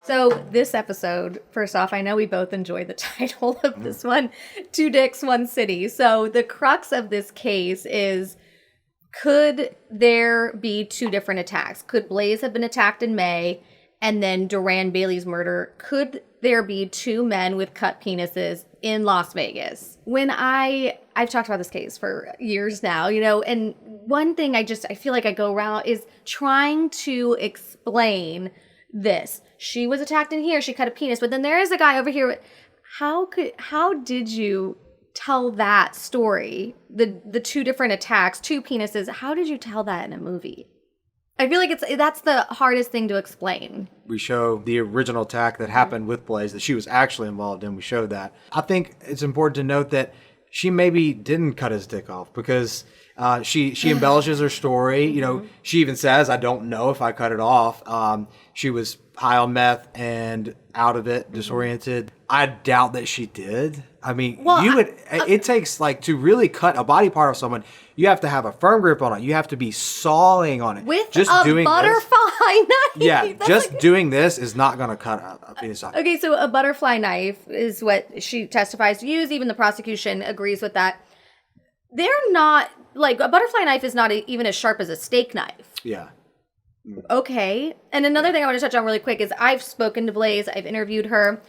So this episode, first off, I know we both enjoy the title of this one, Two Dicks, One City. So the crux of this case is, could there be two different attacks? Could Blaze have been attacked in May and then Duran Bailey's murder? Could there be two men with cut penises in Las Vegas? I've talked about this case for years now, and one thing I feel like I go around is trying to explain this. She was attacked in here, she cut a penis, but then there is a guy over here. How did you tell that story? The two different attacks, two penises. How did you tell that in a movie? I feel like that's the hardest thing to explain. We show the original attack that happened with Blaze that she was actually involved in. We showed that. I think it's important to note that she maybe didn't cut his dick off because she embellishes her story. She even says, "I don't know if I cut it off." She was high on meth and out of it, disoriented. I doubt that she did. I mean, it takes to really cut a body part of someone, you have to have a firm grip on it. You have to be sawing on it. With just a butterfly knife. Yeah, doing this is not going to cut a penis off. Okay, so a butterfly knife is what she testifies to use. Even the prosecution agrees with that. They're not, a butterfly knife is not even as sharp as a steak knife. Yeah. Okay. And another thing I want to touch on really quick is I've spoken to Blaze. I've interviewed her.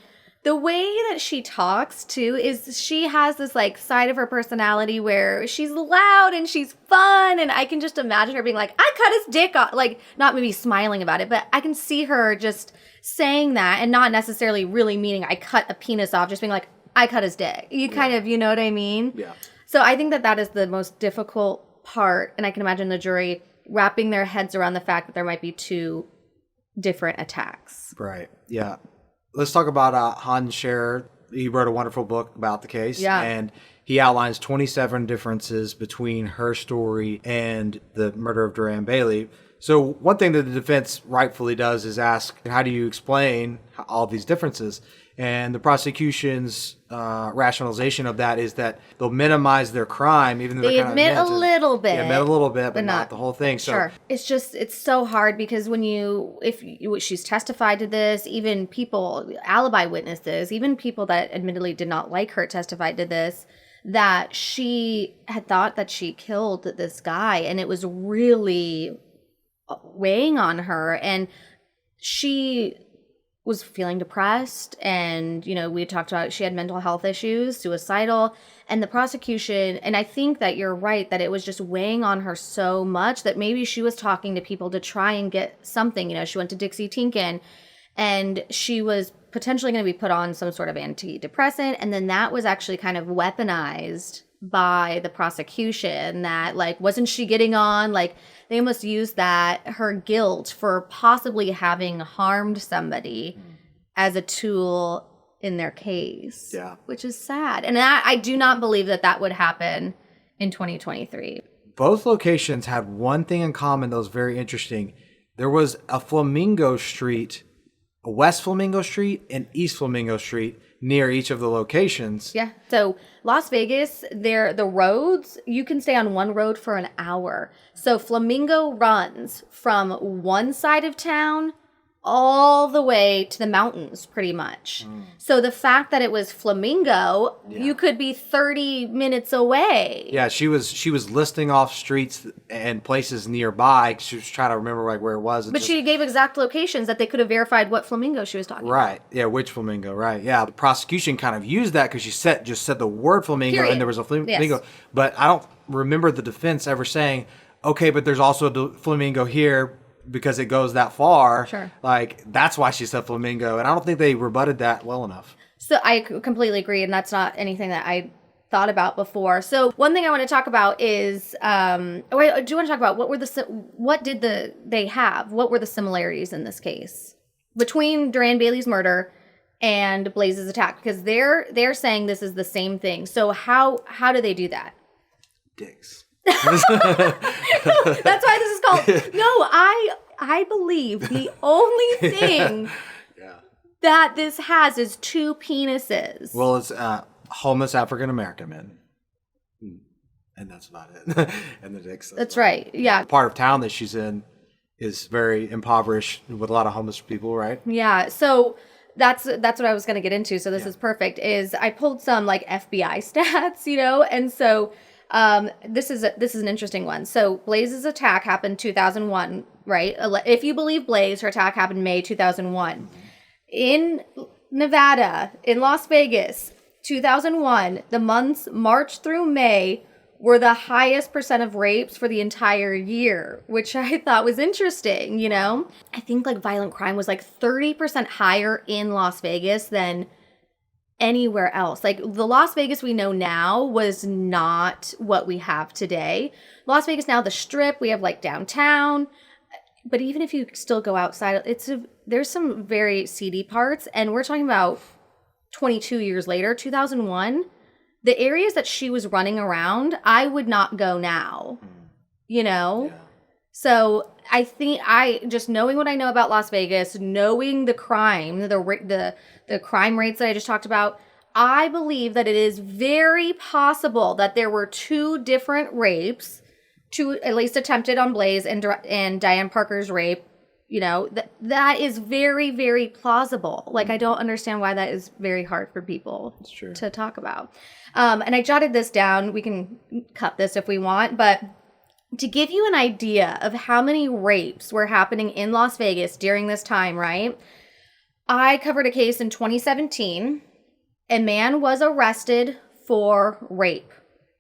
The way that she talks, too, is she has this, side of her personality where she's loud and she's fun. And I can just imagine her being like, I cut his dick off. Not maybe smiling about it, but I can see her just saying that and not necessarily really meaning I cut a penis off, just being like, I cut his dick. Kind of, you know what I mean? Yeah. So I think that is the most difficult part. And I can imagine the jury wrapping their heads around the fact that there might be two different attacks. Right. Yeah. Let's talk about Hans Scherer. He wrote a wonderful book about the case. Yeah. And he outlines 27 differences between her story and the murder of Duran Bailey. So one thing that the defense rightfully does is ask, how do you explain all these differences? And the prosecution's rationalization of that is that they'll minimize their crime, even though they admit a little bit. They admit a little bit, but not the whole thing. So, sure. It's so hard because she's testified to this, even people, alibi witnesses, even people that admittedly did not like her testified to this, that she had thought that she killed this guy, and it was really weighing on her. And she was feeling depressed, and we talked about she had mental health issues, suicidal, and the prosecution, and I think that you're right that it was just weighing on her so much that maybe she was talking to people to try and get something. She went to Dixie Tinkin and she was potentially going to be put on some sort of antidepressant, and then that was actually kind of weaponized by the prosecution that wasn't she getting on, they almost used that, her guilt for possibly having harmed somebody as a tool in their case. Yeah. Which is sad. And I do not believe that would happen in 2023. Both locations had one thing in common that was very interesting. There was a Flamingo Street, a West Flamingo Street and East Flamingo Street near each of the locations. Yeah. So Las Vegas, the roads, you can stay on one road for an hour. So Flamingo runs from one side of town all the way to the mountains, pretty much. So the fact that it was Flamingo, you could be 30 minutes away. Yeah, she was listing off streets and places nearby. She was trying to remember where it was. But she gave exact locations that they could have verified what Flamingo she was talking about. Right. Yeah, which Flamingo, right. Yeah, the prosecution kind of used that because she just said the word Flamingo. Period. And there was a Flamingo. Yes. But I don't remember the defense ever saying, okay, but there's also a Flamingo here because it goes that far. Sure. That's why she said Flamingo. And I don't think they rebutted that well enough. So I completely agree. And that's not anything that I thought about before. So one thing I want to talk about is, do you want to talk about what did they have? What were the similarities in this case between Duran Bailey's murder and Blaze's attack? Because they're saying this is the same thing. So how do they do that? Dicks. That's why this is called. No, I believe the only thing that this has is two penises. Well, it's homeless African American men, and that's about it. And the dicks. That's right. Yeah. The part of town that she's in is very impoverished with a lot of homeless people, right? Yeah. So that's what I was going to get into. So this is perfect. Is I pulled some like FBI stats, and so this is an interesting one. So Blaze's attack happened 2001, right? If you believe Blaze, her attack happened May 2001 in Nevada, in Las Vegas, 2001. The months March through May were the highest percent of rapes for the entire year, which I thought was interesting, I think like violent crime was like 30% higher in Las Vegas than anywhere else. Like the Las Vegas we know now was not what we have today. Las Vegas now, the Strip, we have like downtown, but even if you still go outside, there's some very seedy parts, and we're talking about 22 years later, 2001. The areas that she was running around, I would not go now, Yeah. So I think just knowing what I know about Las Vegas, knowing the crime, the crime rates that I just talked about, I believe that it is very possible that there were 2 different rapes, 2 at least attempted on Blaze and Diane Parker's rape. That is very, very plausible. Like, I don't understand why that is very hard for people to talk about. And I jotted this down. We can cut this if we want, but to give you an idea of how many rapes were happening in Las Vegas during this time, right? I covered a case in 2017. A man was arrested for rape.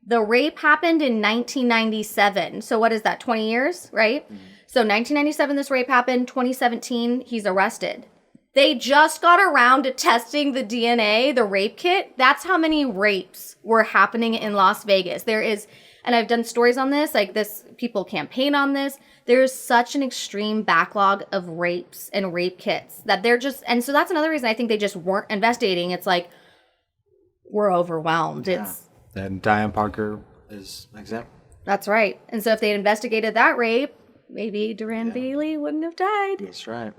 The rape happened in 1997. So what is that, 20 years, right? Mm-hmm. So 1997, this rape happened. 2017, he's arrested. They just got around to testing the DNA, the rape kit. That's how many rapes were happening in Las Vegas. There is, and I've done stories on this, like this, people campaign on this. There is such an extreme backlog of rapes and rape kits that they're just, and so that's another reason I think they just weren't investigating. It's like, we're overwhelmed. And Diane Parker is exempt. That's right. And so if they had investigated that rape, maybe Duran Bailey wouldn't have died. That's right.